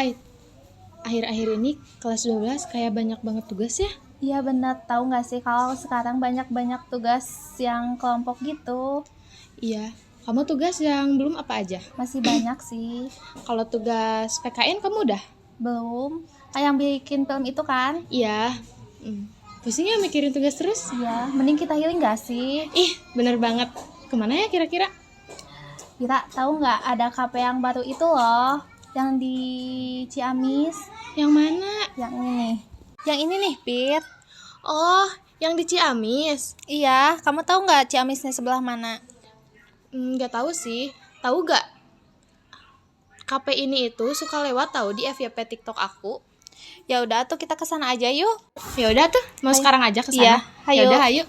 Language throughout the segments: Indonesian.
Hai, akhir-akhir ini kelas 12 kayak banyak banget tugas ya? Iya benar, tahu nggak sih kalau sekarang banyak-banyak tugas yang kelompok gitu. Iya, kamu tugas yang belum apa aja? Masih banyak sih. Kalau tugas PKN kamu udah? Belum. Yang bikin film itu kan? Iya. Pusing ya mikirin tugas terus? Iya, mending kita healing nggak sih? Ih, bener banget. Kemana ya kira-kira? Kira tahu nggak ada kafe yang baru itu loh, yang di Ciamis. Yang mana? Yang ini nih. Yang ini nih, Pit. Oh, yang di Ciamis. Iya, kamu tahu nggak Ciamisnya sebelah mana? Nggak tahu sih. Tahu nggak? Kafe ini itu suka lewat tahu di FYP TikTok aku. Ya udah tuh kita ke sana aja yuk. Ya udah tuh, mau Ayo. sekarang aja ke sana. Iya, ayo. Ya udah, ayo.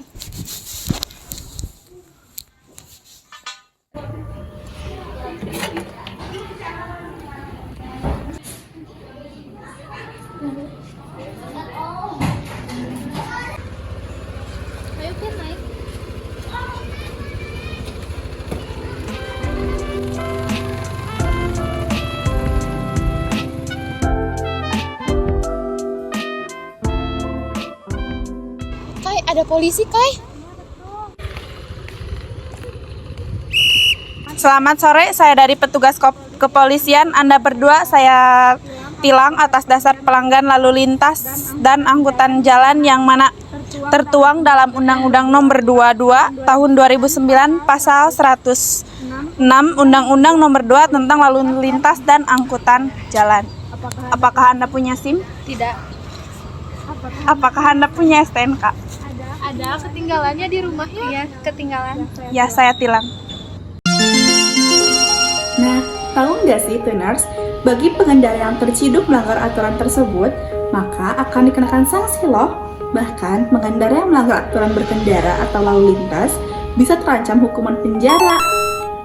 Ayo Pit, naik. Kai, ada polisi, Kai. Selamat sore, saya dari petugas kepolisian. Anda berdua saya tilang atas dasar pelanggaran lalu lintas dan angkutan jalan yang mana tertuang dalam Undang-Undang Nomor 22 Tahun 2009 Pasal 106 Undang-Undang Nomor 2 tentang lalu lintas dan angkutan jalan. Apakah Anda punya SIM? Tidak. Apakah Anda punya STNK? Ada ketinggalannya di rumah ya? Iya, ketinggalan. Ya, saya tilang. Nah, tahu nggak sih Tuners, bagi pengendara yang terciduk melanggar aturan tersebut, maka akan dikenakan sanksi loh. Bahkan, pengendara yang melanggar aturan berkendara atau lalu lintas bisa terancam hukuman penjara.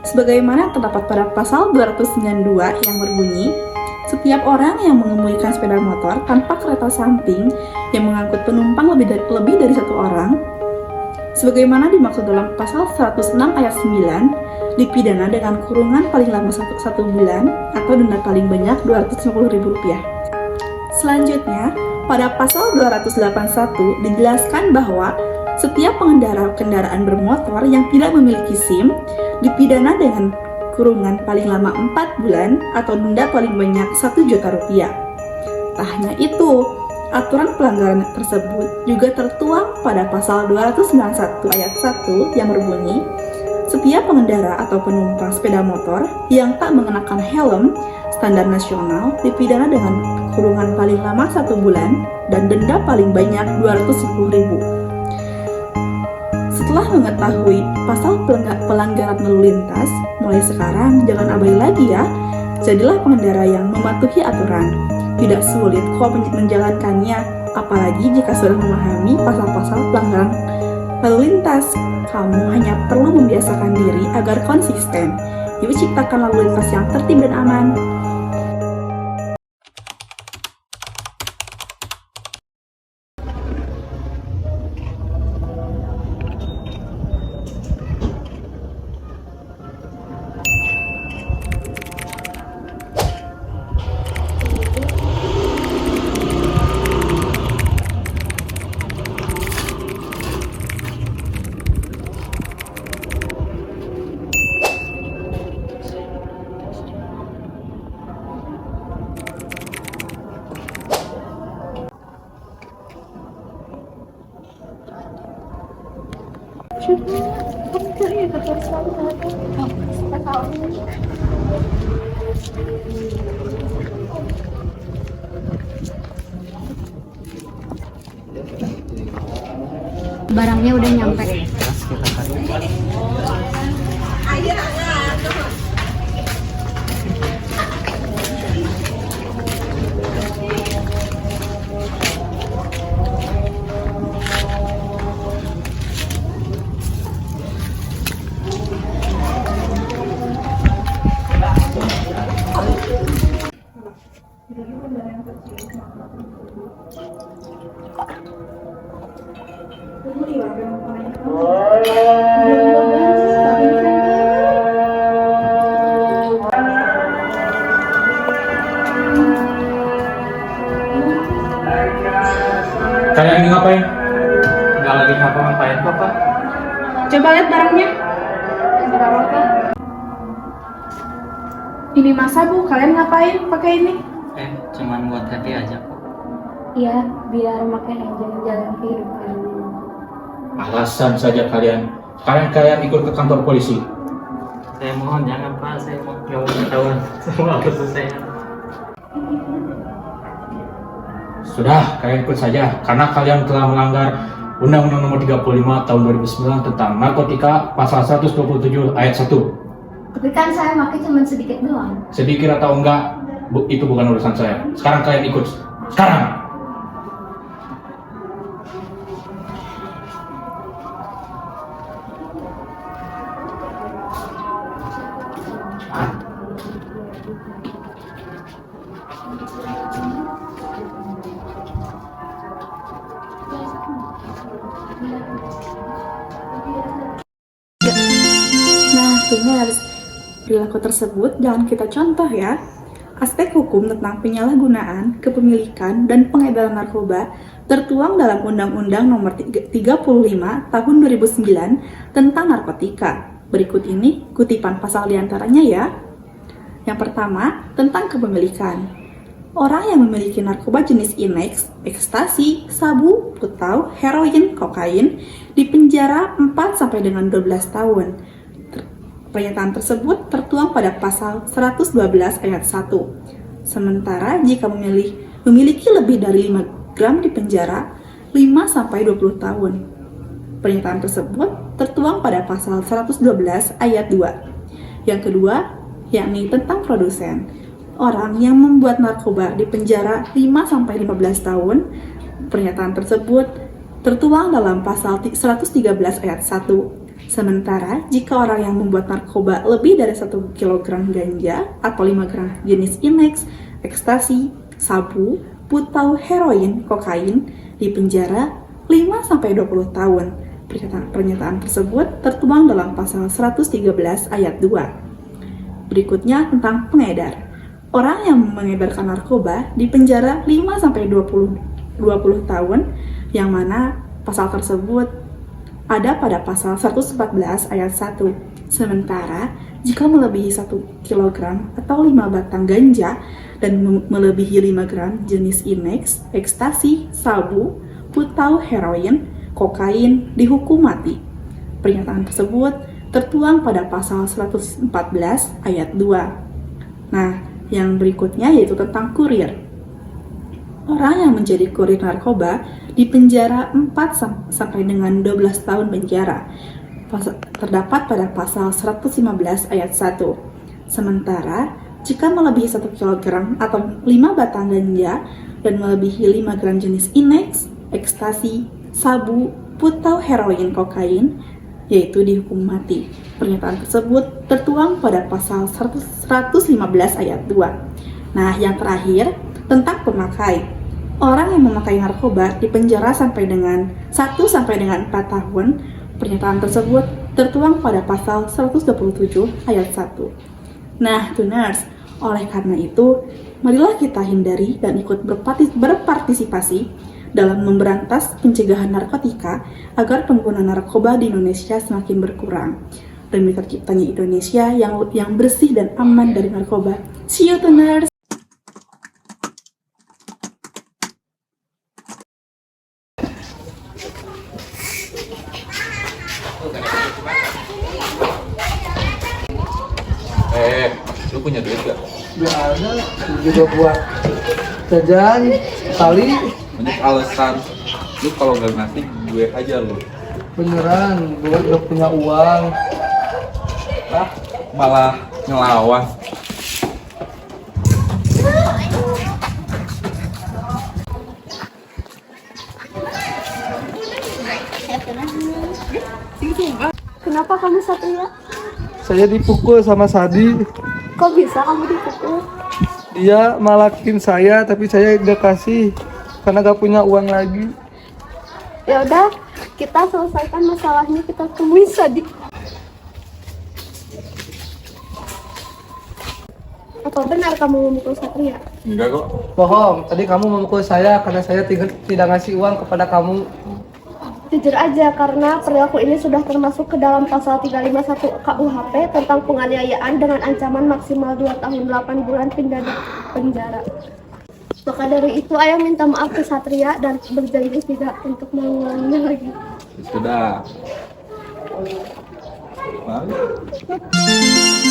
Sebagaimana terdapat pada pasal 292 yang berbunyi, setiap orang yang mengemudikan sepeda motor tanpa kereta samping yang mengangkut penumpang lebih dari satu orang, sebagaimana dimaksud dalam pasal 106 ayat 9, dipidana dengan kurungan paling lama 1 bulan atau denda paling banyak Rp250.000. Selanjutnya, pada pasal 281 dijelaskan bahwa setiap pengendara kendaraan bermotor yang tidak memiliki SIM dipidana dengan kurungan paling lama 4 bulan atau denda paling banyak Rp1.000.000. Tak hanya itu, aturan pelanggaran tersebut juga tertuang pada pasal 291 ayat 1 yang berbunyi, setiap pengendara atau penumpang sepeda motor yang tak mengenakan helm standar nasional dipidana dengan kurungan paling lama 1 bulan dan denda paling banyak Rp210.000. Setelah mengetahui pasal pelanggaran lalu lintas, mulai sekarang jangan abai lagi ya. Jadilah pengendara yang mematuhi aturan. Tidak sulit kok menjalankannya, apalagi jika sudah memahami pasal-pasal pelanggaran lalu lintas. Kamu hanya perlu membiasakan diri agar konsisten. Yuk ciptakan lalu lintas yang tertib dan aman. Barangnya udah nyampe. Kalian ini ngapain? Nggak lagi ngapa-ngapain kok, Pak. Coba lihat barangnya. Berapa Kak? Ini masa Bu, kalian ngapain pakai ini? Cuman buat hati aja kok. Iya, biar makin jalan kehidupan. Alasan saja kalian. Kalian ikut ke kantor polisi. Saya mohon jangan Pak, saya mau ketahuan semua kasus saya. Sudah, kalian ikut saja. Karena kalian telah melanggar Undang-Undang Nomor 35 Tahun 2009 tentang narkotika pasal 127 ayat 1. Tapi kan saya pakai cuma sedikit doang. Sedikit atau enggak, itu bukan urusan saya. Sekarang kalian ikut. Sekarang! Nah, tuners, perilaku tersebut jangan kita contoh ya. Aspek hukum tentang penyalahgunaan, kepemilikan, dan pengedaran narkoba tertuang dalam Undang-Undang Nomor 35 Tahun 2009 tentang narkotika. Berikut ini kutipan pasal diantaranya ya. Yang pertama, tentang kepemilikan. Orang yang memiliki narkoba jenis Inex, ekstasi, sabu, putau, heroin, kokain dipenjara 4 sampai dengan 12 tahun. Pernyataan tersebut tertuang pada pasal 112 ayat 1. Sementara jika memiliki lebih dari 5 gram dipenjara 5 sampai 20 tahun. Pernyataan tersebut tertuang pada pasal 112 ayat 2. Yang kedua, yakni tentang produsen. Orang yang membuat narkoba dipenjara 5 sampai 15 tahun. Pernyataan tersebut tertuang dalam pasal 113 ayat 1. Sementara jika orang yang membuat narkoba lebih dari 1 kg ganja atau 5 gram jenis Inex, ekstasi, sabu, putau, heroin, kokain dipenjara 5 sampai 20 tahun. Pernyataan tersebut tertuang dalam pasal 113 ayat 2. Berikutnya tentang pengedar. Orang yang mengedarkan narkoba dipenjara 5 sampai 20 tahun, yang mana pasal tersebut ada pada pasal 114 ayat 1. Sementara jika melebihi 1 kg atau 5 batang ganja dan melebihi 5 gram jenis Inex, ekstasi, sabu, putau, heroin, kokain dihukum mati. Pernyataan tersebut tertuang pada pasal 114 ayat 2. Nah, yang berikutnya yaitu tentang kurir. Orang yang menjadi kurir narkoba dipenjara 4 sampai dengan 12 tahun penjara. Terdapat pada pasal 115 ayat 1. Sementara jika melebihi 1 kg atau 5 batang ganja dan melebihi 5 gram jenis Inex, ekstasi, sabu, putau, heroin, kokain, yaitu dihukum mati. Pernyataan tersebut tertuang pada pasal 115 ayat 2. Nah, yang terakhir tentang pemakai. Orang yang memakai narkoba dipenjara sampai dengan 1 sampai dengan 4 tahun. Pernyataan tersebut tertuang pada pasal 127 ayat 1. Nah, tuners, oleh karena itu, marilah kita hindari dan ikut berpartisipasi dalam memberantas pencegahan narkotika agar pengguna narkoba di Indonesia semakin berkurang demi terciptanya Indonesia yang bersih dan aman dari narkoba. See you, tuners! Lu punya duit gak? Gak ada, juga buat jajan kali. Banyak alasan. Lu kalau gak ngasih gue aja lu. Beneran, gue udah punya uang. Malah ngelawan. Kenapa kamu Satria? Saya dipukul sama Sadi. Kok bisa kamu dipukul? Dia malakin saya, tapi saya gak kasih karena gak punya uang lagi. Ya udah, kita selesaikan masalahnya, kita temuin Sadi. Apa benar kamu memukul Satria? Enggak kok. Bohong, tadi kamu memukul saya karena saya tidak ngasih uang kepada kamu. Jujur aja, karena perilaku ini sudah termasuk ke dalam pasal 351 KUHP tentang penganiayaan dengan ancaman maksimal 2 tahun 8 bulan penjara. Maka dari itu ayah minta maaf ke Satria dan berjanji tidak untuk mengulanginya lagi. Sudah.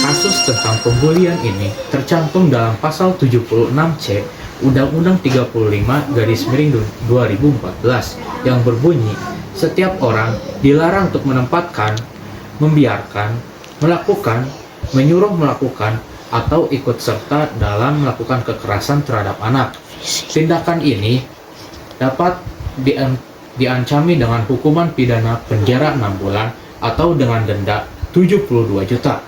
Kasus tentang pembulian ini tercantum dalam pasal 76C Undang-Undang 35/2014 yang berbunyi setiap orang dilarang untuk menempatkan, membiarkan, melakukan, menyuruh melakukan, atau ikut serta dalam melakukan kekerasan terhadap anak. Tindakan ini dapat diancami dengan hukuman pidana penjara 6 bulan atau dengan denda 72 juta.